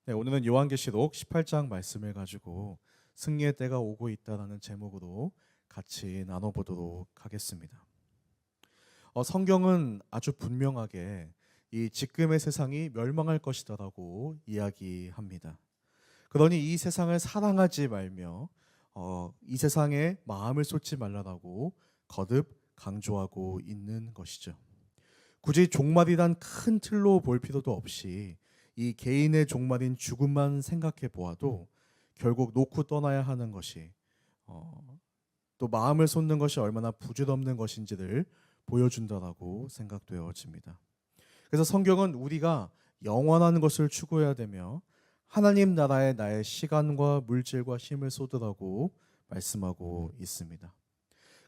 네, 오늘은 요한계시록 18장 말씀을 가지고 승리의 때가 오고 있다라는 제목으로 같이 나눠보도록 하겠습니다. 성경은 아주 분명하게 이 지금의 세상이 멸망할 것이다라고 이야기합니다. 그러니 이 세상을 사랑하지 말며 이 세상에 마음을 쏟지 말라라고 거듭 강조하고 있는 것이죠. 굳이 종말이란 큰 틀로 볼 필요도 없이 이 개인의 종말인 죽음만 생각해 보아도 결국 놓고 떠나야 하는 것이 또 마음을 쏟는 것이 얼마나 부질없는 것인지를 보여준다라고 생각되어집니다. 그래서 성경은 우리가 영원한 것을 추구해야 되며 하나님 나라에 나의 시간과 물질과 힘을 쏟으라고 말씀하고 있습니다.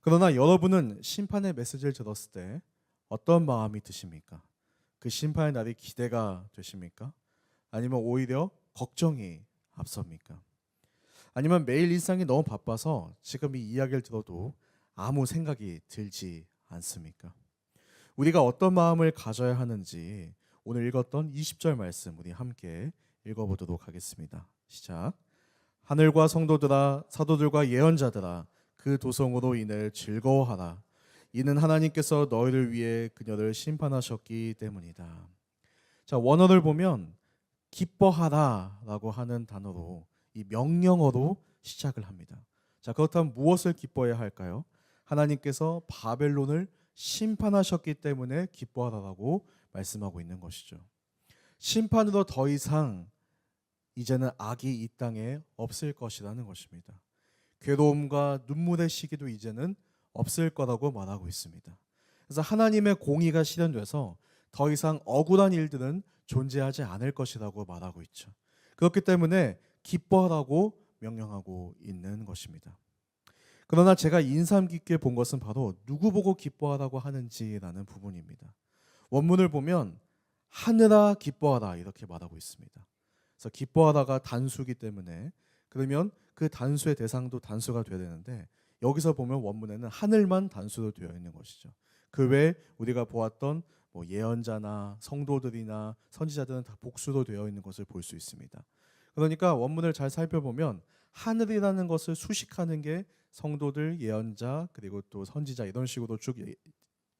그러나 여러분은 심판의 메시지를 들었을 때 어떤 마음이 드십니까? 그 심판의 날이 기대가 되십니까? 아니면 오히려 걱정이 앞섭니까? 아니면 매일 일상이 너무 바빠서 지금 이 이야기를 들어도 아무 생각이 들지 않습니까? 우리가 어떤 마음을 가져야 하는지 오늘 읽었던 20절 말씀 우리 함께 읽어보도록 하겠습니다. 시작. 하늘과 성도들아 사도들과 예언자들아 그 도성으로 인해 즐거워하라. 이는 하나님께서 너희를 위해 그녀를 심판하셨기 때문이다. 자, 원어를 보면 기뻐하라라고 하는 단어로 이 명령어로 시작을 합니다. 자, 그렇다면 무엇을 기뻐해야 할까요? 하나님께서 바벨론을 심판하셨기 때문에 기뻐하라라고 말씀하고 있는 것이죠. 심판으로 더 이상 이제는 악이 이 땅에 없을 것이라는 것입니다. 괴로움과 눈물의 시기도 이제는 없을 거라고 말하고 있습니다. 그래서 하나님의 공의가 실현돼서 더 이상 억울한 일들은 존재하지 않을 것이라고 말하고 있죠. 그렇기 때문에 기뻐하라고 명령하고 있는 것입니다. 그러나 제가 인상 깊게 본 것은 바로 누구 보고 기뻐하라고 하는지라는 부분입니다. 원문을 보면 하느라 기뻐하라 이렇게 말하고 있습니다. 그래서 기뻐하다가 단수기 때문에 그러면 그 단수의 대상도 단수가 되어야 되는데 여기서 보면 원문에는 하늘만 단수로 되어 있는 것이죠. 그 외에 우리가 보았던 예언자나 성도들이나 선지자들은 다 복수로 되어 있는 것을 볼 수 있습니다. 그러니까 원문을 잘 살펴보면 하늘이라는 것을 수식하는 게 성도들, 예언자, 그리고 또 선지자 이런 식으로 쭉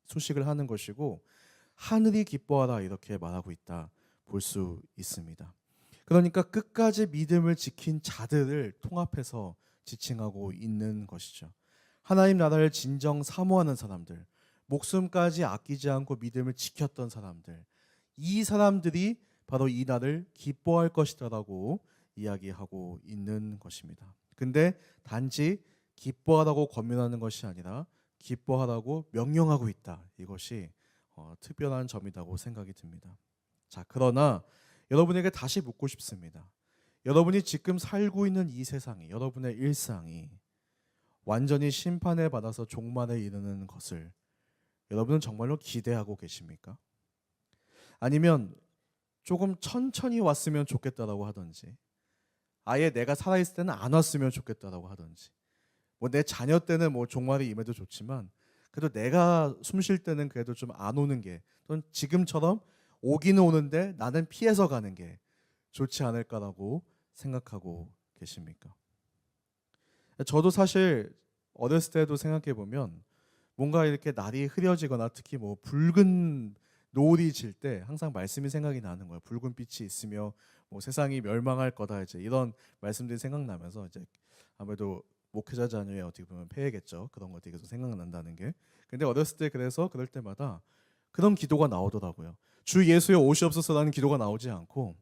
수식을 하는 것이고 하늘이 기뻐하라 이렇게 말하고 있다 볼 수 있습니다. 그러니까 끝까지 믿음을 지킨 자들을 통합해서 지칭하고 있는 것이죠. 하나님 나라를 진정 사모하는 사람들, 목숨까지 아끼지 않고 믿음을 지켰던 사람들, 이 사람들이 바로 이 날을 기뻐할 것이다라고 이야기하고 있는 것입니다. 근데 단지 기뻐하라고 권면하는 것이 아니라 기뻐하라고 명령하고 있다. 이것이 특별한 점이라고 생각이 듭니다. 자, 그러나 여러분에게 다시 묻고 싶습니다. 여러분이 지금 살고 있는 이 세상이, 여러분의 일상이 완전히 심판에 받아서 종말에 이르는 것을 여러분은 정말로 기대하고 계십니까? 아니면 조금 천천히 왔으면 좋겠다라고 하든지 아예 내가 살아있을 때는 안 왔으면 좋겠다라고 하든지 내 자녀 때는 종말이 임해도 좋지만 그래도 내가 숨 쉴 때는 그래도 좀 안 오는 게 또는 지금처럼 오기는 오는데 나는 피해서 가는 게 좋지 않을까라고 생각하고 계십니까? 저도 사실 어렸을 때도 생각해 보면 뭔가 이렇게 날이 흐려지거나 특히 붉은 노을이 질 때 항상 말씀이 생각이 나는 거예요. 붉은 빛이 있으며 세상이 멸망할 거다 이제 이런 말씀들이 생각나면서 이제 아무래도 목회자 자녀의 어떻게 보면 폐해겠죠. 그런 것들이 계속 생각난다는 게. 근데 어렸을 때 그래서 그럴 때마다 그런 기도가 나오더라고요. 주 예수여 오시옵소서라는 기도가 나오지 않고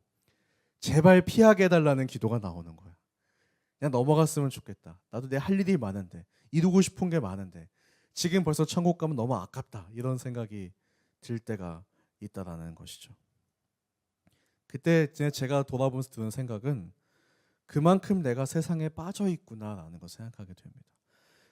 제발 피하게 해달라는 기도가 나오는 거예요. 그냥 넘어갔으면 좋겠다. 나도 내 할 일이 많은데 이루고 싶은 게 많은데 지금 벌써 천국 가면 너무 아깝다. 이런 생각이 들 때가 있다라는 것이죠. 그때 제가 돌아보면서 드는 생각은 그만큼 내가 세상에 빠져 있구나라는 걸 생각하게 됩니다.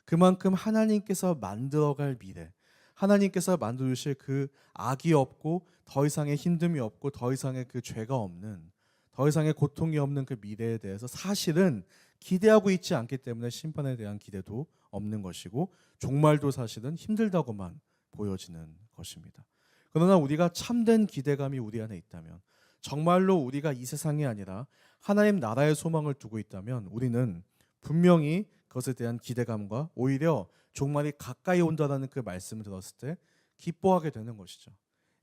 그만큼 하나님께서 만들어갈 미래, 하나님께서 만들어주실 그 악이 없고 더 이상의 힘듦이 없고 더 이상의 그 죄가 없는 더 이상의 고통이 없는 그 미래에 대해서 사실은 기대하고 있지 않기 때문에 심판에 대한 기대도 없는 것이고 종말도 사실은 힘들다고만 보여지는 것입니다. 그러나 우리가 참된 기대감이 우리 안에 있다면 정말로 우리가 이 세상이 아니라 하나님 나라의 소망을 두고 있다면 우리는 분명히 그것에 대한 기대감과 오히려 종말이 가까이 온다라는 그 말씀을 들었을 때 기뻐하게 되는 것이죠.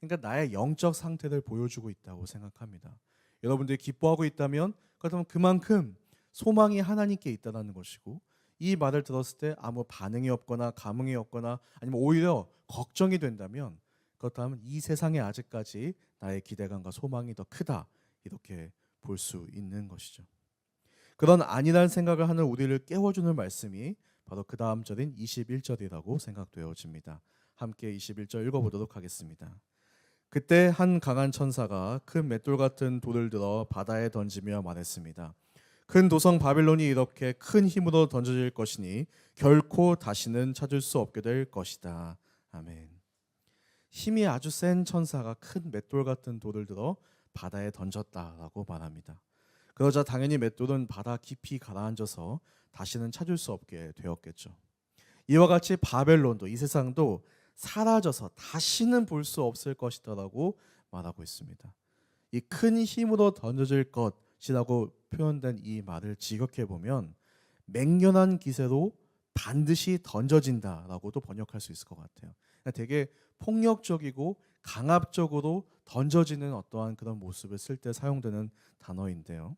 그러니까 나의 영적 상태를 보여주고 있다고 생각합니다. 여러분들이 기뻐하고 있다면 그렇다면 그만큼 소망이 하나님께 있다는 것이고, 이 말을 들었을 때 아무 반응이 없거나 감흥이 없거나 아니면 오히려 걱정이 된다면 그렇다면 이 세상에 아직까지 나의 기대감과 소망이 더 크다, 이렇게 볼 수 있는 것이죠. 그런 아니란 생각을 하는 우리를 깨워주는 말씀이 바로 그 다음 절인 21절이라고 생각되어집니다. 함께 21절 읽어보도록 하겠습니다. 그때 한 강한 천사가 큰 맷돌 같은 돌을 들어 바다에 던지며 말했습니다. 큰 도성 바빌론이 이렇게 큰 힘으로 던져질 것이니 결코 다시는 찾을 수 없게 될 것이다. 아멘. 힘이 아주 센 천사가 큰 맷돌 같은 돌을 들어 바다에 던졌다라고 말합니다. 그러자 당연히 맷돌은 바다 깊이 가라앉아서 다시는 찾을 수 없게 되었겠죠. 이와 같이 바벨론도, 이 세상도 사라져서 다시는 볼 수 없을 것이다라고 말하고 있습니다. 이 큰 힘으로 던져질 것이라고 표현된 이 말을 직역해 보면 맹렬한 기세로 반드시 던져진다라고도 번역할 수 있을 것 같아요. 그러니까 되게 폭력적이고 강압적으로 던져지는 어떠한 그런 모습을 쓸 때 사용되는 단어인데요.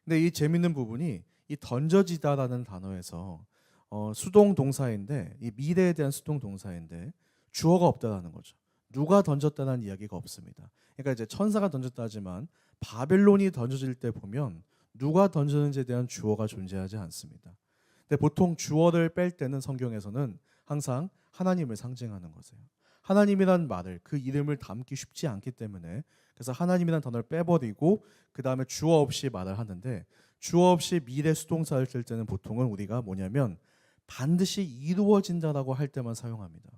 근데 이 재밌는 부분이 이 던져지다라는 단어에서 수동 동사인데, 이 미래에 대한 수동 동사인데 주어가 없다라는 거죠. 누가 던졌다는 이야기가 없습니다. 그러니까 이제 천사가 던졌다지만 바벨론이 던져질 때 보면 누가 던졌는지에 대한 주어가 존재하지 않습니다. 근데 보통 주어를 뺄 때는 성경에서는 항상 하나님을 상징하는 거세요. 하나님이란 말을, 그 이름을 담기 쉽지 않기 때문에 그래서 하나님이란 단어를 빼버리고 그 다음에 주어 없이 말을 하는데, 주어 없이 미래 수동사를 쓸 때는 보통은 우리가 뭐냐면 반드시 이루어진다라고 할 때만 사용합니다.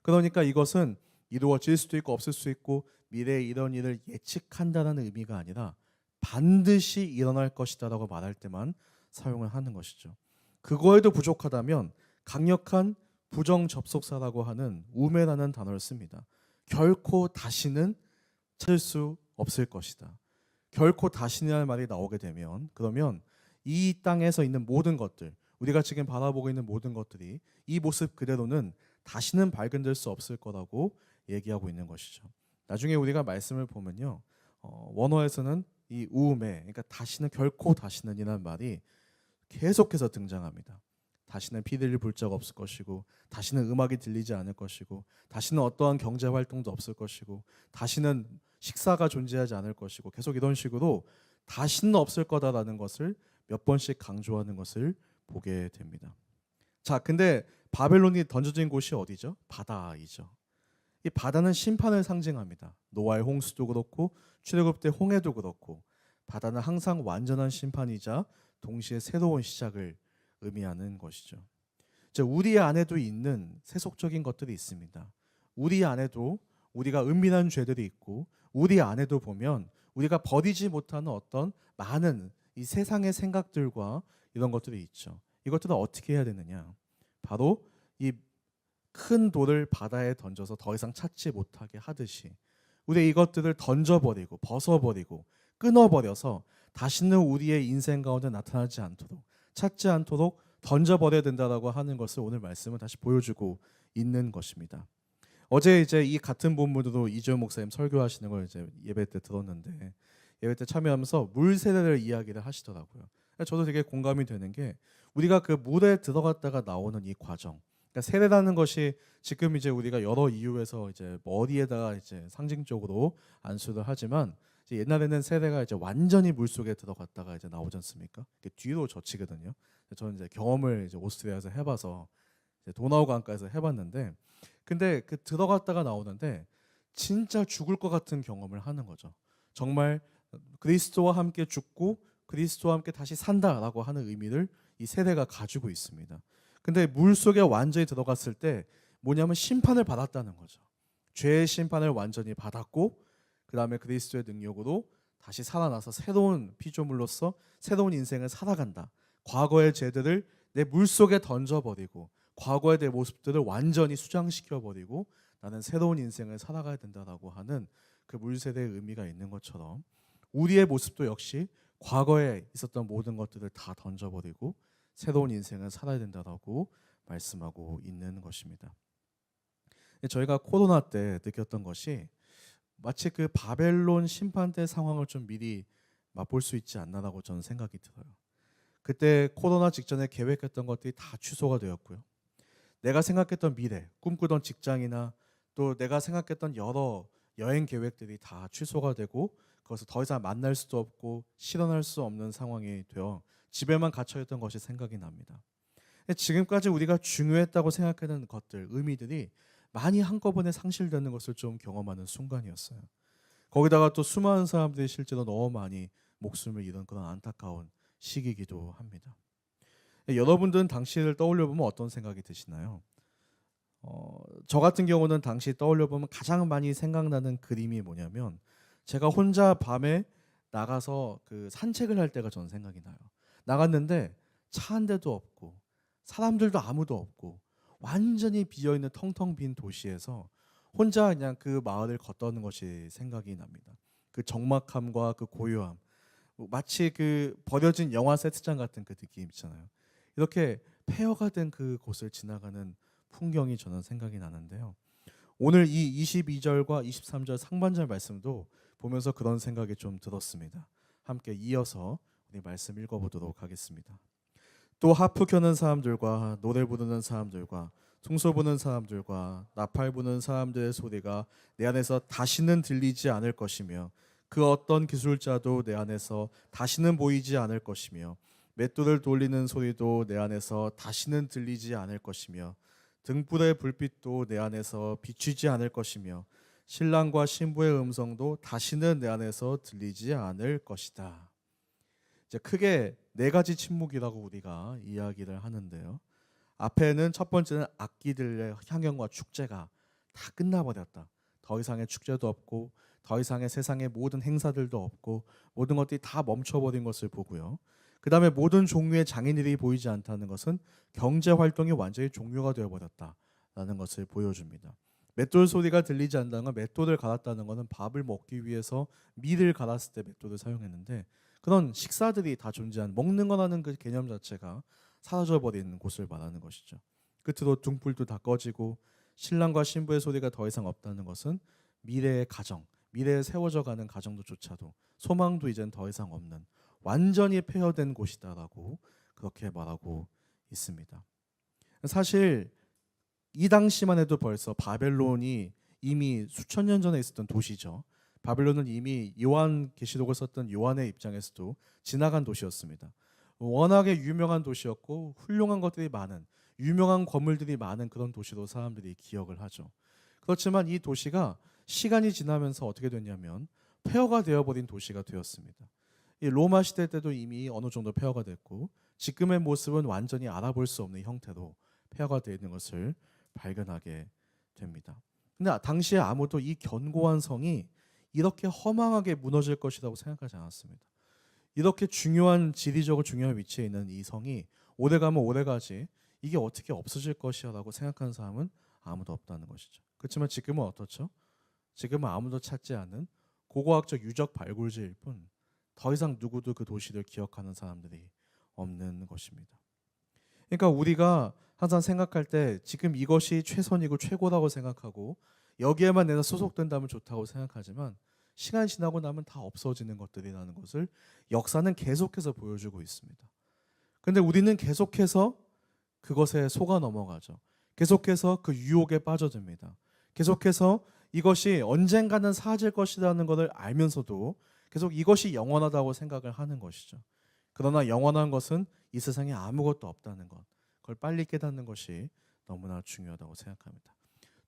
그러니까 이것은 이루어질 수도 있고 없을 수 있고 미래에 이런 일을 예측한다는 의미가 아니라 반드시 일어날 것이다라고 말할 때만 사용을 하는 것이죠. 그거에도 부족하다면 강력한 부정 접속사라고 하는 우매라는 단어를 씁니다. 결코 다시는 찾을 수 없을 것이다. 결코 다시는 말이 나오게 되면 그러면 이 땅에서 있는 모든 것들, 우리가 지금 바라보고 있는 모든 것들이 이 모습 그대로는 다시는 발견될 수 없을 거라고 얘기하고 있는 것이죠. 나중에 우리가 말씀을 보면요, 원어에서는 이 우음에, 그러니까 다시는, 결코 다시는 이라는 말이 계속해서 등장합니다. 다시는 피리를 불 적 없을 것이고, 다시는 음악이 들리지 않을 것이고, 다시는 어떠한 경제 활동도 없을 것이고, 다시는 식사가 존재하지 않을 것이고, 계속 이런 식으로 다시는 없을 거다라는 것을 몇 번씩 강조하는 것을 보게 됩니다. 자, 근데 바벨론이 던져진 곳이 어디죠? 바다이죠. 이 바다는 심판을 상징합니다. 노아의 홍수도 그렇고 출애굽 때 홍해도 그렇고, 바다는 항상 완전한 심판이자 동시에 새로운 시작을 의미하는 것이죠. 우리 안에도 있는 세속적인 것들이 있습니다. 우리 안에도 우리가 은밀한 죄들이 있고, 우리 안에도 보면 우리가 버리지 못하는 어떤 많은 이 세상의 생각들과 이런 것들이 있죠. 이것들을 어떻게 해야 되느냐? 바로 이 큰 돌을 바다에 던져서 더 이상 찾지 못하게 하듯이 우리 이것들을 던져버리고 벗어버리고 끊어버려서 다시는 우리의 인생 가운데 나타나지 않도록, 찾지 않도록 던져버려야 된다라고 하는 것을 오늘 말씀은 다시 보여주고 있는 것입니다. 어제 이제 이 같은 본문으로 이주영 목사님 설교하시는 걸 이제 예배 때 들었는데, 예배 때 참여하면서 물 세례를 이야기를 하시더라고요. 저도 되게 공감이 되는 게, 우리가 그 물에 들어갔다가 나오는 이 과정, 그러니까 세례라는 것이 지금 이제 우리가 여러 이유에서 이제 머리에다가 이제 상징적으로 안수를 하지만, 이제 옛날에는 세례가 이제 완전히 물 속에 들어갔다가 이제 나오지 않습니까? 뒤로 젖히거든요. 저는 이제 경험을 이제 오스트리아에서 해봐서 이제 도나우 강가에서 해봤는데, 근데 그 들어갔다가 나오는데 진짜 죽을 것 같은 경험을 하는 거죠. 정말 그리스도와 함께 죽고 그리스도와 함께 다시 산다라고 하는 의미를 이 세례가 가지고 있습니다. 근데 물 속에 완전히 들어갔을 때 뭐냐면 심판을 받았다는 거죠. 죄의 심판을 완전히 받았고, 그 다음에 그리스도의 능력으로 다시 살아나서 새로운 피조물로서 새로운 인생을 살아간다. 과거의 죄들을 내 물 속에 던져버리고 과거의 내 모습들을 완전히 수장시켜버리고 나는 새로운 인생을 살아가야 된다라고 하는 그 물세례의 의미가 있는 것처럼, 우리의 모습도 역시 과거에 있었던 모든 것들을 다 던져버리고 새로운 인생을 살아야 된다라고 말씀하고 있는 것입니다. 저희가 코로나 때 느꼈던 것이 마치 그 바벨론 심판 때 상황을 좀 미리 맛볼 수 있지 않나라고 저는 생각이 들어요. 그때 코로나 직전에 계획했던 것들이 다 취소가 되었고요. 내가 생각했던 미래, 꿈꾸던 직장이나 또 내가 생각했던 여러 여행 계획들이 다 취소가 되고 그것을 더 이상 만날 수도 없고 실현할 수 없는 상황이 되어 집에만 갇혀 있던 것이 생각이 납니다. 지금까지 우리가 중요했다고 생각하는 것들, 의미들이 많이 한꺼번에 상실되는 것을 좀 경험하는 순간이었어요. 거기다가 또 수많은 사람들이 실제로 너무 많이 목숨을 잃은 그런 안타까운 시기이기도 합니다. 여러분들은 당시를 떠올려 보면 어떤 생각이 드시나요? 저 같은 경우는 당시 떠올려 보면 가장 많이 생각나는 그림이 뭐냐면 제가 혼자 밤에 나가서 그 산책을 할 때가 저는 생각이 나요. 나갔는데 차 한 대도 없고 사람들도 아무도 없고 완전히 비어 있는 텅텅 빈 도시에서 혼자 그냥 그 마을을 걷던 것이 생각이 납니다. 그 적막함과 그 고요함, 마치 그 버려진 영화 세트장 같은 그 느낌 있잖아요. 이렇게 폐허가 된 그 곳을 지나가는 풍경이 저는 생각이 나는데요. 오늘 이 22절과 23절 상반절 말씀도 보면서 그런 생각이 좀 들었습니다. 함께 이어서 우리 말씀 읽어보도록 하겠습니다. 또 하프 켜는 사람들과 노래 부르는 사람들과 퉁소 부는 사람들과 나팔 부는 사람들의 소리가 내 안에서 다시는 들리지 않을 것이며 그 어떤 기술자도 내 안에서 다시는 보이지 않을 것이며 맷돌을 돌리는 소리도 내 안에서 다시는 들리지 않을 것이며 등불의 불빛도 내 안에서 비추지 않을 것이며 신랑과 신부의 음성도 다시는 내 안에서 들리지 않을 것이다. 이제 크게 네 가지 침묵이라고 우리가 이야기를 하는데요. 앞에는 첫 번째는 악기들의 향연과 축제가 다 끝나버렸다. 더 이상의 축제도 없고 더 이상의 세상의 모든 행사들도 없고 모든 것들이 다 멈춰버린 것을 보고요. 그 다음에 모든 종류의 장애인들이 보이지 않다는 것은 경제 활동이 완전히 종료가 되어버렸다라는 것을 보여줍니다. 맷돌 소리가 들리지 않는다는 건 맷돌을 갈았다는 것은 밥을 먹기 위해서 밀을 갈았을 때 맷돌을 사용했는데 그런 식사들이 다 존재한 먹는 거라는 그 개념 자체가 사라져버린 곳을 말하는 것이죠. 끝으로 등불도 다 꺼지고 신랑과 신부의 소리가 더 이상 없다는 것은 미래의 가정, 미래에 세워져가는 가정도조차도 소망도 이젠 더 이상 없는 완전히 폐허된 곳이다라고 그렇게 말하고 있습니다. 사실 이 당시만 해도 벌써 바벨론이 이미 수천 년 전에 있었던 도시죠. 바벨론은 이미 요한 계시록을 썼던 요한의 입장에서도 지나간 도시였습니다. 워낙에 유명한 도시였고 훌륭한 것들이 많은 유명한 건물들이 많은 그런 도시로 사람들이 기억을 하죠. 그렇지만 이 도시가 시간이 지나면서 어떻게 됐냐면 폐허가 되어버린 도시가 되었습니다. 이 로마 시대 때도 이미 어느 정도 폐허가 됐고 지금의 모습은 완전히 알아볼 수 없는 형태로 폐허가 되어 있는 것을 발견하게 됩니다. 근데 당시에 아무도 이 견고한 성이 이렇게 허망하게 무너질 것이라고 생각하지 않았습니다. 이렇게 중요한 지리적으로 중요한 위치에 있는 이 성이 오래가면 오래가지 이게 어떻게 없어질 것이야 라고 생각하는 사람은 아무도 없다는 것이죠. 그렇지만 지금은 어떻죠? 지금은 아무도 찾지 않은 고고학적 유적 발굴지일 뿐 더 이상 누구도 그 도시를 기억하는 사람들이 없는 것입니다. 그러니까 우리가 항상 생각할 때 지금 이것이 최선이고 최고라고 생각하고 여기에만 내가 소속된다면 좋다고 생각하지만 시간이 지나고 나면 다 없어지는 것들이라는 것을 역사는 계속해서 보여주고 있습니다. 그런데 우리는 계속해서 그것에 속아 넘어가죠. 계속해서 그 유혹에 빠져듭니다. 계속해서 이것이 언젠가는 사라질 것이라는 것을 알면서도 계속 이것이 영원하다고 생각을 하는 것이죠. 그러나 영원한 것은 이 세상에 아무것도 없다는 것, 그걸 빨리 깨닫는 것이 너무나 중요하다고 생각합니다.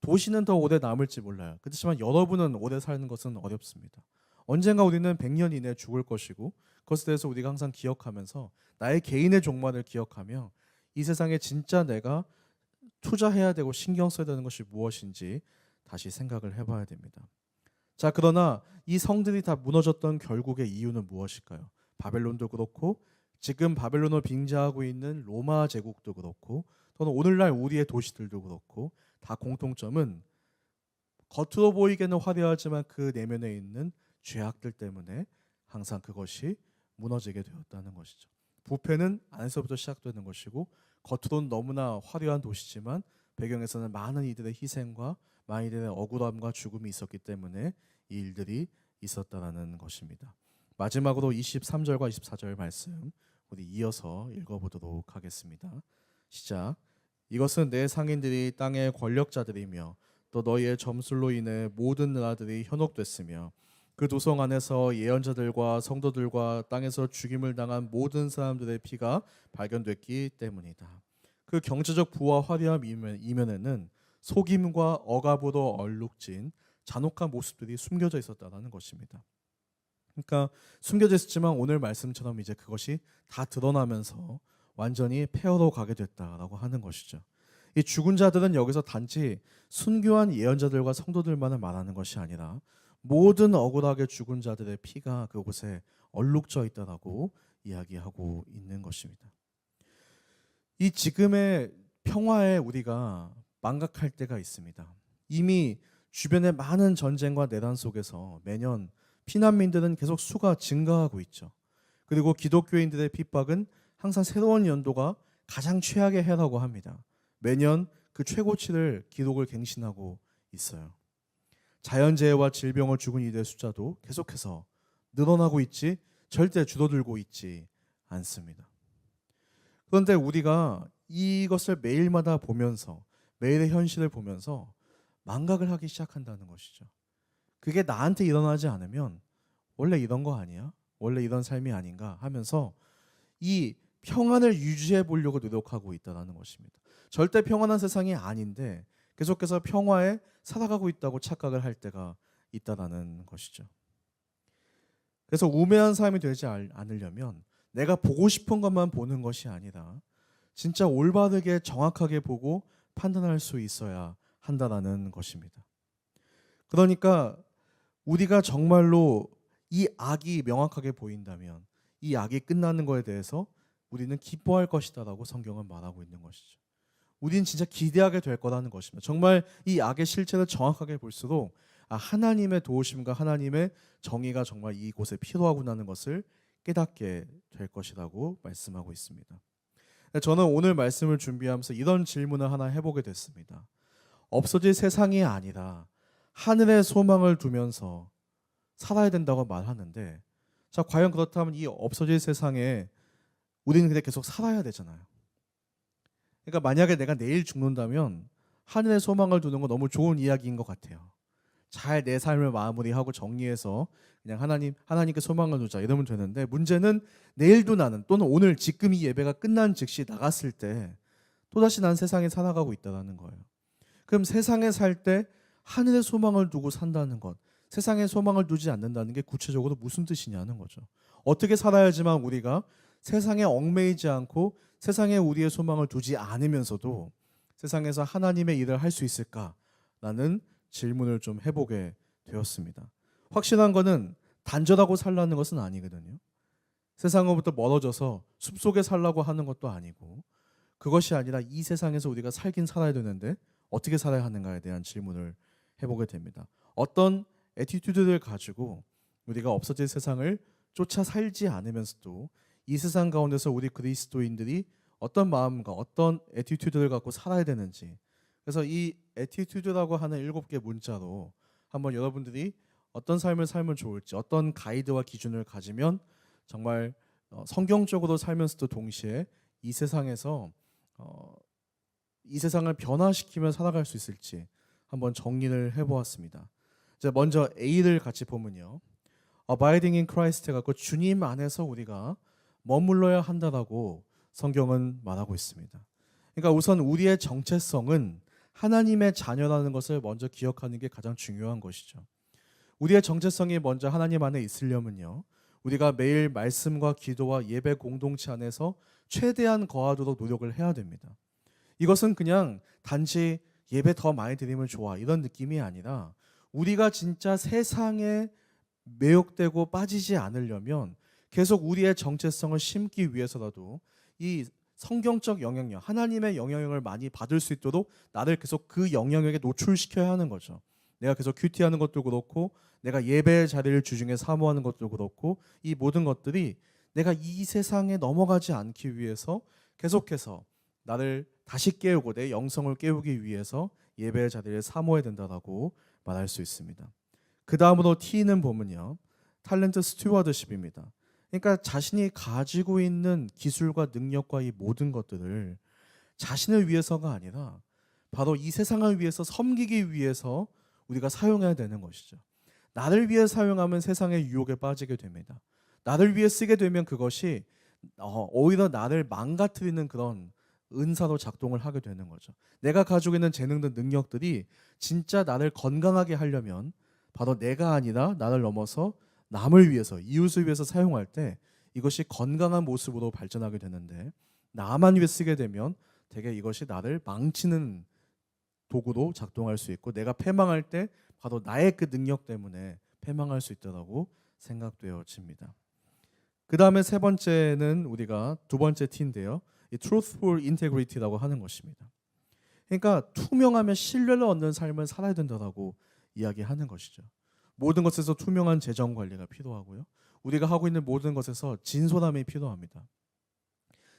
도시는 더 오래 남을지 몰라요. 그렇지만 여러분은 오래 사는 것은 어렵습니다. 언젠가 우리는 100년 이내에 죽을 것이고 그것에 대해서 우리가 항상 기억하면서 나의 개인의 종말을 기억하며 이 세상에 진짜 내가 투자해야 되고 신경 써야 되는 것이 무엇인지 다시 생각을 해봐야 됩니다. 자, 그러나 이 성들이 다 무너졌던 결국의 이유는 무엇일까요? 바벨론도 그렇고 지금 바벨론을 빙자하고 있는 로마 제국도 그렇고 또는 오늘날 우리의 도시들도 그렇고 다 공통점은 겉으로 보이기에는 화려하지만 그 내면에 있는 죄악들 때문에 항상 그것이 무너지게 되었다는 것이죠. 부패는 안에서부터 시작되는 것이고 겉으로는 너무나 화려한 도시지만 배경에서는 많은 이들의 희생과 많은 이들의 억울함과 죽음이 있었기 때문에 이 일들이 있었다라는 것입니다. 마지막으로 23절과 24절 말씀 우리 이어서 읽어보도록 하겠습니다. 시작. 이것은 내 상인들이 땅의 권력자들이며 또 너희의 점술로 인해 모든 나라들이 현혹됐으며 그 도성 안에서 예언자들과 성도들과 땅에서 죽임을 당한 모든 사람들의 피가 발견됐기 때문이다. 그 경제적 부와 화려함 이면에는 속임과 억압으로 얼룩진 잔혹한 모습들이 숨겨져 있었다는 것입니다. 그러니까 숨겨져 있었지만 오늘 말씀처럼 이제 그것이 다 드러나면서 완전히 폐허로 가게 됐다라고 하는 것이죠. 이 죽은 자들은 여기서 단지 순교한 예언자들과 성도들만을 말하는 것이 아니라 모든 억울하게 죽은 자들의 피가 그곳에 얼룩져 있다라고 이야기하고 있는 것입니다. 이 지금의 평화에 우리가 망각할 때가 있습니다. 이미 주변의 많은 전쟁과 내란 속에서 매년 피난민들은 계속 수가 증가하고 있죠. 그리고 기독교인들의 핍박은 항상 새로운 연도가 가장 최악의 해라고 합니다. 매년 그 최고치를 기록을 갱신하고 있어요. 자연재해와 질병을 죽은 이들의 숫자도 계속해서 늘어나고 있지 절대 줄어들고 있지 않습니다. 그런데 우리가 이것을 매일마다 보면서 매일의 현실을 보면서 망각을 하기 시작한다는 것이죠. 그게 나한테 일어나지 않으면 원래 이런 거 아니야? 원래 이런 삶이 아닌가 하면서 이 평안을 유지해 보려고 노력하고 있다는 것입니다. 절대 평안한 세상이 아닌데 계속해서 평화에 살아가고 있다고 착각을 할 때가 있다는 것이죠. 그래서 우매한 삶이 되지 않으려면 내가 보고 싶은 것만 보는 것이 아니라 진짜 올바르게 정확하게 보고 판단할 수 있어야 한다는 것입니다. 그러니까 우리가 정말로 이 악이 명확하게 보인다면 이 악이 끝나는 것에 대해서 우리는 기뻐할 것이다라고 성경은 말하고 있는 것이죠. 우리는 진짜 기대하게 될 거라는 것입니다. 정말 이 악의 실체를 정확하게 볼수록 하나님의 도우심과 하나님의 정의가 정말 이곳에 필요하구나는 것을 깨닫게 될 것이라고 말씀하고 있습니다. 저는 오늘 말씀을 준비하면서 이런 질문을 하나 해보게 됐습니다. 없어질 세상이 아니라 하늘의 소망을 두면서 살아야 된다고 말하는데 자, 과연 그렇다면 이 없어질 세상에 우리는 근데 계속 살아야 되잖아요. 그러니까 만약에 내가 내일 죽는다면 하늘의 소망을 두는 건 너무 좋은 이야기인 것 같아요. 잘 내 삶을 마무리하고 정리해서 그냥 하나님께 소망을 두자 이러면 되는데 문제는 내일도 나는 또는 오늘 지금 이 예배가 끝난 즉시 나갔을 때 또다시 난 세상에 살아가고 있다는 거예요. 그럼 세상에 살 때 하늘의 소망을 두고 산다는 것, 세상에 소망을 두지 않는다는 게 구체적으로 무슨 뜻이냐는 거죠. 어떻게 살아야지만 우리가 세상에 얽매이지 않고 세상에 우리의 소망을 두지 않으면서도 세상에서 하나님의 일을 할 수 있을까라는 질문을 좀 해보게 되었습니다. 확실한 거는 단절하고 살라는 것은 아니거든요. 세상으로부터 멀어져서 숲속에 살라고 하는 것도 아니고 그것이 아니라 이 세상에서 우리가 살긴 살아야 되는데 어떻게 살아야 하는가에 대한 질문을 해보게 됩니다. 어떤 애티튜드를 가지고 우리가 없어질 세상을 쫓아 살지 않으면서도 이 세상 가운데서 우리 그리스도인들이 어떤 마음과 어떤 애티튜드를 갖고 살아야 되는지 그래서 이 애티튜드라고 하는 7개 문자로 한번 여러분들이 어떤 삶을 살면 좋을지 어떤 가이드와 기준을 가지면 정말 성경적으로 살면서도 동시에 이 세상에서 이 세상을 변화시키며 살아갈 수 있을지 한번 정리를 해보았습니다. 이제 먼저 A를 같이 보면요. Abiding in Christ 갖고 주님 안에서 우리가 머물러야 한다라고 성경은 말하고 있습니다. 그러니까 우선 우리의 정체성은 하나님의 자녀라는 것을 먼저 기억하는 게 가장 중요한 것이죠. 우리의 정체성이 먼저 하나님 안에 있으려면요. 우리가 매일 말씀과 기도와 예배 공동체 안에서 최대한 거하도록 노력을 해야 됩니다. 이것은 그냥 단지 예배 더 많이 드리면 좋아 이런 느낌이 아니라 우리가 진짜 세상에 매혹되고 빠지지 않으려면 계속 우리의 정체성을 심기 위해서라도 이 성경적 영향력, 하나님의 영향력을 많이 받을 수 있도록 나를 계속 그 영향력에 노출시켜야 하는 거죠. 내가 계속 큐티하는 것도 그렇고 내가 예배의 자리를 주중에 사모하는 것도 그렇고 이 모든 것들이 내가 이 세상에 넘어가지 않기 위해서 계속해서 나를 다시 깨우고 내 영성을 깨우기 위해서 예배의 자리를 사모해야 된다라고 말할 수 있습니다. 그 다음으로 T는 보면요, 탤런트 스튜어드십입니다. 그러니까 자신이 가지고 있는 기술과 능력과 이 모든 것들을 자신을 위해서가 아니라 바로 이 세상을 위해서 섬기기 위해서 우리가 사용해야 되는 것이죠. 나를 위해 사용하면 세상의 유혹에 빠지게 됩니다. 나를 위해 쓰게 되면 그것이 오히려 나를 망가뜨리는 그런 은사로 작동을 하게 되는 거죠. 내가 가지고 있는 재능들 능력들이 진짜 나를 건강하게 하려면 바로 내가 아니라 나를 넘어서 남을 위해서 이웃을 위해서 사용할 때 이것이 건강한 모습으로 발전하게 되는데 나만 위해 쓰게 되면 되게 이것이 나를 망치는 도구로 작동할 수 있고 내가 패망할 때 바로 나의 그 능력 때문에 패망할 수 있다고 생각되어집니다. 그 다음에 세 번째는 우리가 두 번째 T인데요. 이 truthful integrity라고 하는 것입니다. 그러니까 투명하면 신뢰를 얻는 삶을 살아야 된다고 이야기하는 것이죠. 모든 것에서 투명한 재정 관리가 필요하고요. 우리가 하고 있는 모든 것에서 진솔함이 필요합니다.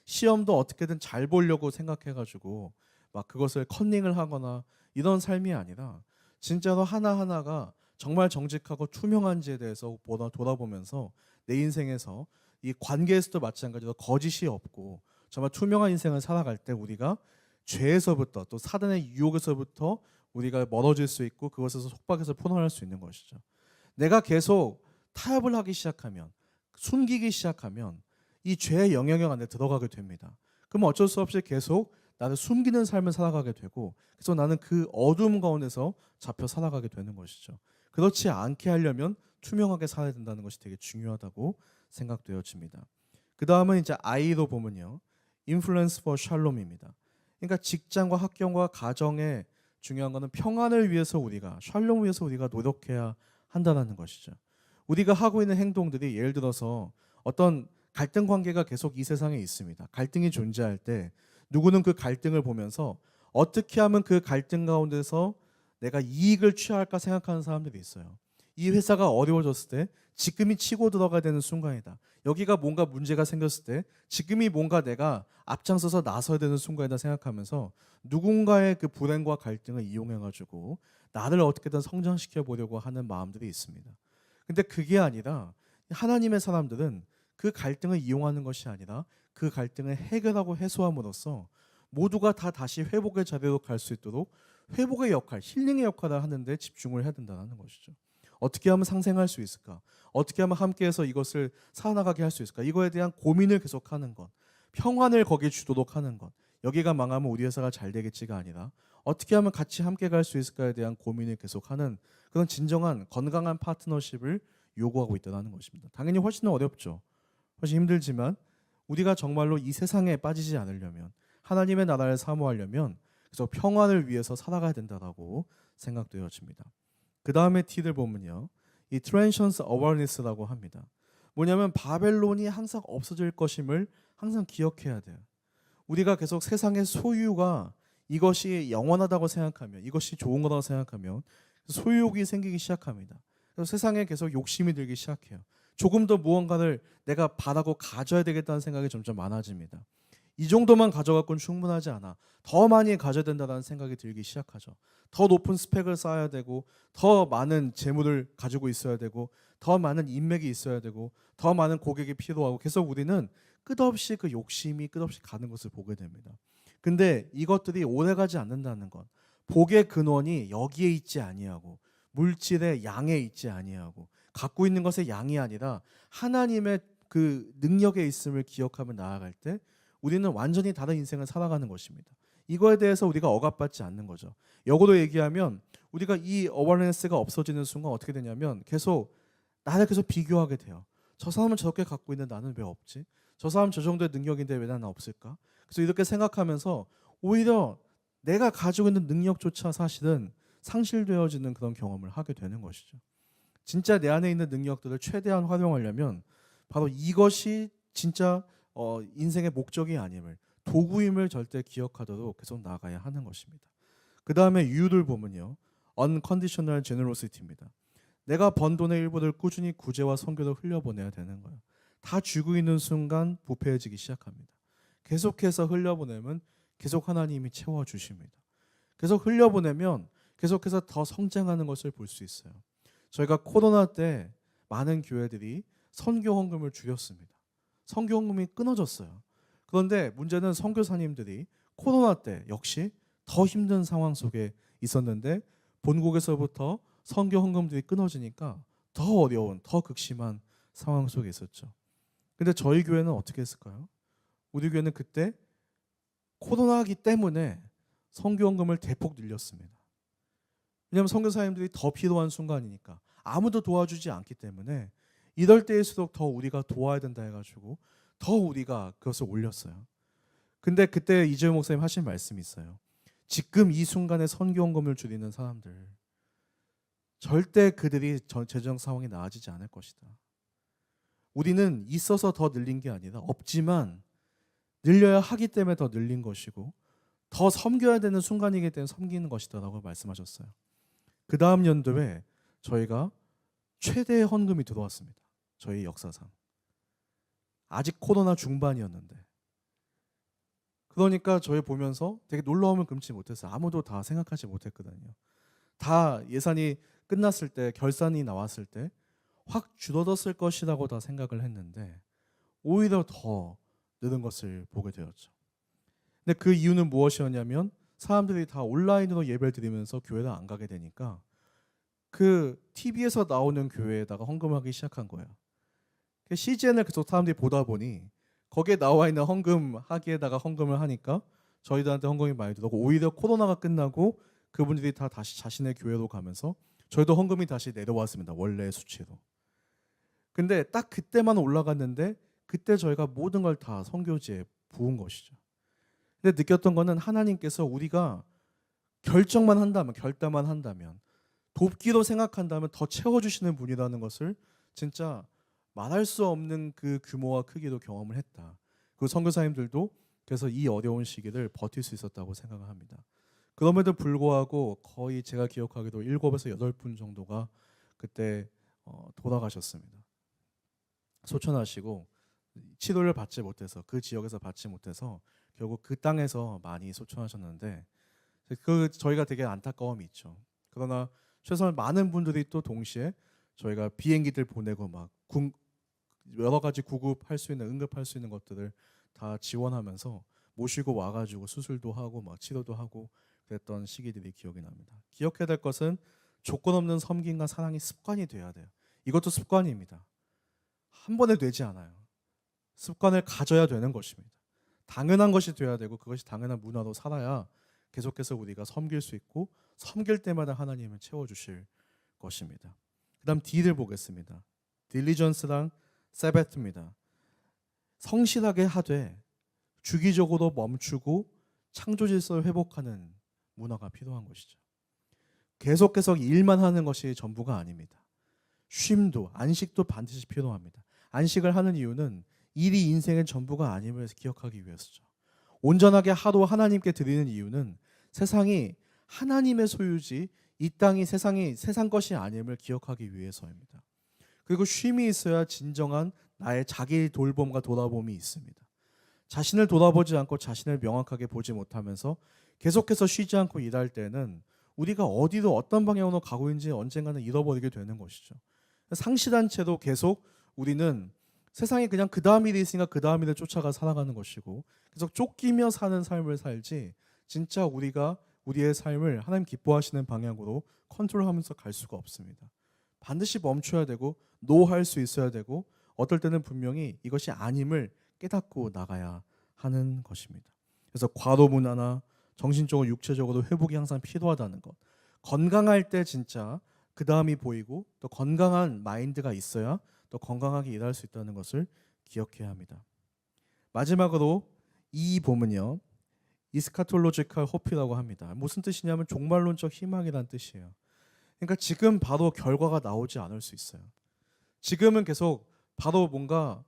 시험도 어떻게든 잘 보려고 생각해가지고 막 그것을 컨닝을 하거나 이런 삶이 아니라 진짜로 하나하나가 정말 정직하고 투명한지에 대해서 돌아보면서 내 인생에서 이 관계에서도 마찬가지로 거짓이 없고 정말 투명한 인생을 살아갈 때 우리가 죄에서부터 또 사단의 유혹에서부터 우리가 멀어질 수 있고 그것에서 속박해서 풀어날 수 있는 것이죠. 내가 계속 타협을 하기 시작하면 숨기기 시작하면 이 죄의 영향력 안에 들어가게 됩니다. 그럼 어쩔 수 없이 계속 나를 숨기는 삶을 살아가게 되고 그래서 나는 그 어두움 가운데서 잡혀 살아가게 되는 것이죠. 그렇지 않게 하려면 투명하게 살아야 된다는 것이 되게 중요하다고 생각되어집니다. 그 다음은 이제 I로 보면요, Influence for Shalom입니다. 그러니까 직장과 학경과 가정에 중요한 것은 평안을 위해서 우리가 샬롬을 위해서 우리가 노력해야 한다는 것이죠. 우리가 하고 있는 행동들이 예를 들어서 어떤 갈등 관계가 계속 이 세상에 있습니다. 갈등이 존재할 때 누구는 그 갈등을 보면서 어떻게 하면 그 갈등 가운데서 내가 이익을 취할까 생각하는 사람들이 있어요. 이 회사가 어려워졌을 때 지금이 치고 들어가야 되는 순간이다. 여기가 뭔가 문제가 생겼을 때 지금이 뭔가 내가 앞장서서 나서야 되는 순간이다 생각하면서 누군가의 그 불행과 갈등을 이용해가지고 나를 어떻게든 성장시켜 보려고 하는 마음들이 있습니다. 근데 그게 아니라 하나님의 사람들은 그 갈등을 이용하는 것이 아니라 그 갈등을 해결하고 해소함으로써 모두가 다 다시 회복의 자리로 갈 수 있도록 회복의 역할, 힐링의 역할을 하는데 집중을 해야 된다는 것이죠. 어떻게 하면 상생할 수 있을까? 어떻게 하면 함께해서 이것을 살아나가게 할 수 있을까? 이거에 대한 고민을 계속하는 것, 평안을 거기에 주도록 하는 것. 여기가 망하면 우리 회사가 잘 되겠지가 아니라 어떻게 하면 같이 함께 갈 수 있을까에 대한 고민을 계속하는 그런 진정한 건강한 파트너십을 요구하고 있다는 것입니다. 당연히 훨씬 어렵죠. 훨씬 힘들지만 우리가 정말로 이 세상에 빠지지 않으려면 하나님의 나라를 사모하려면 그래서 평안을 위해서 살아가야 된다고 생각되어집니다. 그 다음에 T를 보면요, 이 Transience Awareness라고 합니다. 뭐냐면 바벨론이 항상 없어질 것임을 항상 기억해야 돼요. 우리가 계속 세상의 소유가 이것이 영원하다고 생각하면 이것이 좋은 거라고 생각하면 소유욕이 생기기 시작합니다. 그래서 세상에 계속 욕심이 들기 시작해요. 조금 더 무언가를 내가 바라고 가져야 되겠다는 생각이 점점 많아집니다. 이 정도만 가져갖고는 충분하지 않아. 더 많이 가져야 된다는 생각이 들기 시작하죠. 더 높은 스펙을 쌓아야 되고 더 많은 재물을 가지고 있어야 되고 더 많은 인맥이 있어야 되고 더 많은 고객이 필요하고 계속 우리는 끝없이 그 욕심이 끝없이 가는 것을 보게 됩니다. 근데 이것들이 오래가지 않는다는 것, 복의 근원이 여기에 있지 아니하고 물질의 양에 있지 아니하고 갖고 있는 것의 양이 아니라 하나님의 그 능력에 있음을 기억하며 나아갈 때 우리는 완전히 다른 인생을 살아가는 것입니다. 이거에 대해서 우리가 억압받지 않는 거죠. 역으로 얘기하면 우리가 이 어워러니스가 없어지는 순간 어떻게 되냐면 계속 나를 계속 비교하게 돼요. 저 사람은 저렇게 갖고 있는데 나는 왜 없지? 저 사람 저 정도의 능력인데 왜 나는 없을까? 그래서 이렇게 생각하면서 오히려 내가 가지고 있는 능력조차 사실은 상실되어지는 그런 경험을 하게 되는 것이죠. 진짜 내 안에 있는 능력들을 최대한 활용하려면 바로 이것이 진짜 인생의 목적이 아님을, 도구임을 절대 기억하도록 계속 나아가야 하는 것입니다. 그 다음에 U를 보면요, Unconditional Generosity입니다. 내가 번 돈의 일부를 꾸준히 구제와 선교로 흘려보내야 되는 거예요. 다 쥐고 있는 순간 부패해지기 시작합니다. 계속해서 흘려보내면 계속 하나님이 채워주십니다. 계속 흘려보내면 계속해서 더 성장하는 것을 볼 수 있어요. 저희가 코로나 때 많은 교회들이 선교 헌금을 줄였습니다. 선교 헌금이 끊어졌어요. 그런데 문제는 선교사님들이 코로나 때 역시 더 힘든 상황 속에 있었는데 본국에서부터 선교 헌금들이 끊어지니까 더 어려운, 더 극심한 상황 속에 있었죠. 근데 저희 교회는 어떻게 했을까요? 우리 교회는 그때 코로나이기 때문에 선교 헌금을 대폭 늘렸습니다. 왜냐하면 선교사님들이 더 필요한 순간이니까 아무도 도와주지 않기 때문에 이럴 때일수록 더 우리가 도와야 된다 해가지고 더 우리가 그것을 올렸어요. 근데 그때 이재용 목사님 하신 말씀이 있어요. 지금 이 순간에 선교 헌금을 줄이는 사람들 절대 그들이 재정 상황이 나아지지 않을 것이다. 우리는 있어서 더 늘린 게 아니라 없지만 늘려야 하기 때문에 더 늘린 것이고 더 섬겨야 되는 순간이기 때문에 섬기는 것이다라고 말씀하셨어요. 그 다음 연도에 저희가 최대의 헌금이 들어왔습니다. 저희 역사상. 아직 코로나 중반이었는데. 그러니까 저희 보면서 되게 놀라움을 금치 못했어요. 아무도 다 생각하지 못했거든요. 다 예산이 끝났을 때, 결산이 나왔을 때 확 줄어들었을 것이라고 다 생각을 했는데 오히려 더 늘은 것을 보게 되었죠. 근데 그 이유는 무엇이었냐면 사람들이 다 온라인으로 예배를 드리면서 교회를 안 가게 되니까 그 TV에서 나오는 교회에다가 헌금하기 시작한 거예요. CGN을 계속 사람들이 보다 보니 거기에 나와 있는 헌금하기에다가 헌금을 하니까 저희들한테 헌금이 많이 들어오고 오히려 코로나가 끝나고 그분들이 다 다시 자신의 교회로 가면서 저희도 헌금이 다시 내려왔습니다. 원래의 수치로. 근데 딱 그때만 올라갔는데 그때 저희가 모든 걸 다 선교지에 부은 것이죠. 근데 느꼈던 거는 하나님께서 우리가 결정만 한다면, 결단만 한다면, 돕기로 생각한다면 더 채워주시는 분이라는 것을 진짜 말할 수 없는 그 규모와 크기로 경험을 했다. 그 선교사님들도 그래서 이 어려운 시기를 버틸 수 있었다고 생각을 합니다. 그럼에도 불구하고 거의 제가 기억하기로 7에서 8분 정도가 그때 돌아가셨습니다. 소천하시고 치료를 받지 못해서 그 지역에서 받지 못해서 결국 그 땅에서 많이 소천하셨는데 그 저희가 되게 안타까움이 있죠. 그러나 최소한 많은 분들이 또 동시에 저희가 비행기들 보내고 막 여러 가지 구급할 수 있는 응급할 수 있는 것들을 다 지원하면서 모시고 와가지고 수술도 하고 막 치료도 하고 그랬던 시기들이 기억이 납니다. 기억해야 될 것은 조건 없는 섬김과 사랑이 습관이 돼야 돼요. 이것도 습관입니다. 한 번에 되지 않아요. 습관을 가져야 되는 것입니다. 당연한 것이 돼야 되고 그것이 당연한 문화로 살아야 계속해서 우리가 섬길 수 있고 섬길 때마다 하나님을 채워주실 것입니다. 그 다음 D를 보겠습니다. 딜리전스랑 세베트입니다. 성실하게 하되 주기적으로 멈추고 창조 질서를 회복하는 문화가 필요한 것이죠. 계속해서 일만 하는 것이 전부가 아닙니다. 쉼도 안식도 반드시 필요합니다. 안식을 하는 이유는 일이 인생의 전부가 아님을 기억하기 위해서죠. 온전하게 하루 하나님께 드리는 이유는 세상이 하나님의 소유지 이 땅이 세상 것이 아님을 기억하기 위해서입니다. 그리고 쉼이 있어야 진정한 나의 자기 돌봄과 돌아봄이 있습니다. 자신을 돌아보지 않고 자신을 명확하게 보지 못하면서 계속해서 쉬지 않고 일할 때는 우리가 어디로 어떤 방향으로 가고 있는지 언젠가는 잃어버리게 되는 것이죠. 상실한 채로 계속 우리는 세상에 그냥 그 다음 일이 있으니까 그 다음 일을 쫓아가 살아가는 것이고 계속 쫓기며 사는 삶을 살지 진짜 우리가 우리의 삶을 하나님 기뻐하시는 방향으로 컨트롤하면서 갈 수가 없습니다. 반드시 멈춰야 되고 노할 수 있어야 되고 어떨 때는 분명히 이것이 아님을 깨닫고 나가야 하는 것입니다. 그래서 과도 문화나 정신적으로 육체적으로 회복이 항상 필요하다는 것. 건강할 때 진짜 그 다음이 보이고 또 건강한 마인드가 있어야 또 건강하게 일할 수 있다는 것을 기억해야 합니다. 마지막으로 이 봄은요. 이스카톨로지컬 호피라고 합니다. 무슨 뜻이냐면 종말론적 희망이라는 뜻이에요. 그러니까 지금 바로 결과가 나오지 않을 수 있어요. 지금은 계속 바로 뭔가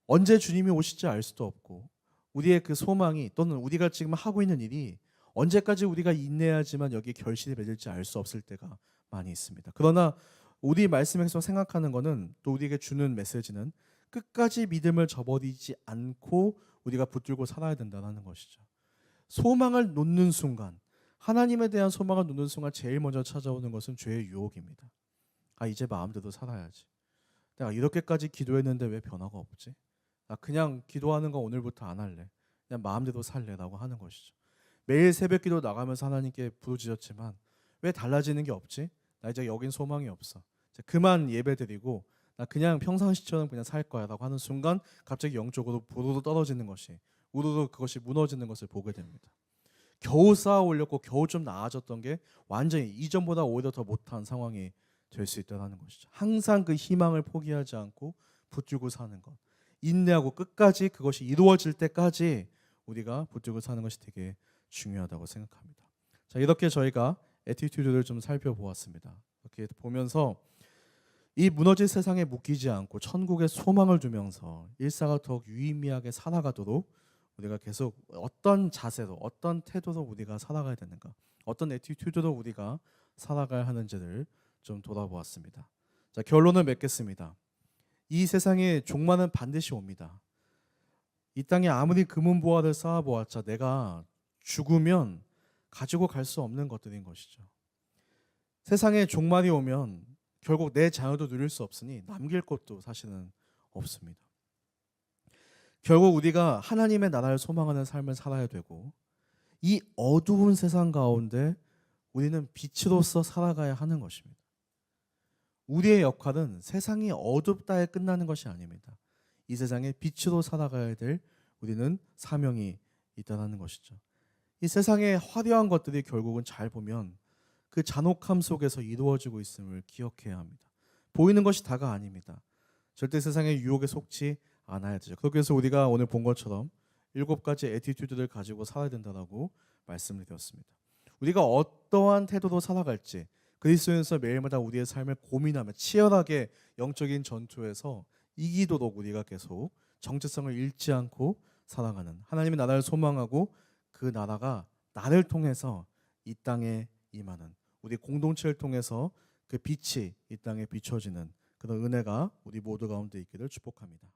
언제 주님이 오실지 알 수도 없고 우리의 그 소망이 또는 우리가 지금 하고 있는 일이 언제까지 우리가 인내하지만 여기 결실이 맺을지 알 수 없을 때가 많이 있습니다. 그러나 우리 말씀에서 생각하는 거는 또 우리에게 주는 메시지는 끝까지 믿음을 저버리지 않고 우리가 붙들고 살아야 된다는 것이죠. 소망을 놓는 순간, 하나님에 대한 소망을 놓는 순간 제일 먼저 찾아오는 것은 죄의 유혹입니다. 아, 이제 마음대로 살아야지. 내가 이렇게까지 기도했는데 왜 변화가 없지? 나 그냥 기도하는 거 오늘부터 안 할래. 그냥 마음대로 살래라고 하는 것이죠. 매일 새벽 기도 나가면서 하나님께 부르짖었지만 왜 달라지는 게 없지? 나 이제 여긴 소망이 없어. 이제 그만 예배드리고 나 그냥 평상시처럼 그냥 살 거야라고 하는 순간 갑자기 영적으로 보도도 떨어지는 것이, 우르르 그것이 무너지는 것을 보게 됩니다. 겨우 쌓아 올렸고 겨우 좀 나아졌던 게 완전히 이전보다 오히려 더 못한 상황이 될 수 있다는 것이죠. 항상 그 희망을 포기하지 않고 붙들고 사는 것, 인내하고 끝까지 그것이 이루어질 때까지 우리가 붙들고 사는 것이 되게 중요하다고 생각합니다. 자, 이렇게 저희가 애티튜드를 좀 살펴보았습니다. 이렇게 보면서 이 무너질 세상에 묶이지 않고 천국에 소망을 두면서 일상을 더욱 유의미하게 살아가도록 우리가 계속 어떤 자세로, 어떤 태도로 우리가 살아가야 되는가, 어떤 애티튜드로 우리가 살아가야 하는지를 좀 돌아보았습니다. 자, 결론을 맺겠습니다. 이 세상에 종말은 반드시 옵니다. 이 땅에 아무리 금은보화를 쌓아보았자 내가 죽으면 가지고 갈 수 없는 것들인 것이죠. 세상에 종말이 오면 결국 내 자유도 누릴 수 없으니 남길 것도 사실은 없습니다. 결국 우리가 하나님의 나라를 소망하는 삶을 살아야 되고, 이 어두운 세상 가운데 우리는 빛으로서 살아가야 하는 것입니다. 우리의 역할은 세상이 어둡다에 끝나는 것이 아닙니다. 이 세상에 빛으로 살아가야 될 우리는 사명이 있다는 것이죠. 이 세상의 화려한 것들이 결국은 잘 보면 그 잔혹함 속에서 이루어지고 있음을 기억해야 합니다. 보이는 것이 다가 아닙니다. 절대 세상의 유혹에 속지 않아야 되죠. 그래서 우리가 오늘 본 것처럼 7가지 애티튜드를 가지고 살아야 된다고 말씀을 드렸습니다. 우리가 어떠한 태도로 살아갈지 그리스도인으로서 매일마다 우리의 삶을 고민하며 치열하게 영적인 전투에서 이기도록 우리가 계속 정체성을 잃지 않고 살아가는, 하나님의 나라를 소망하고 그 나라가 나를 통해서 이 땅에 임하는, 우리 공동체를 통해서 그 빛이 이 땅에 비춰지는 그런 은혜가 우리 모두 가운데 있기를 축복합니다.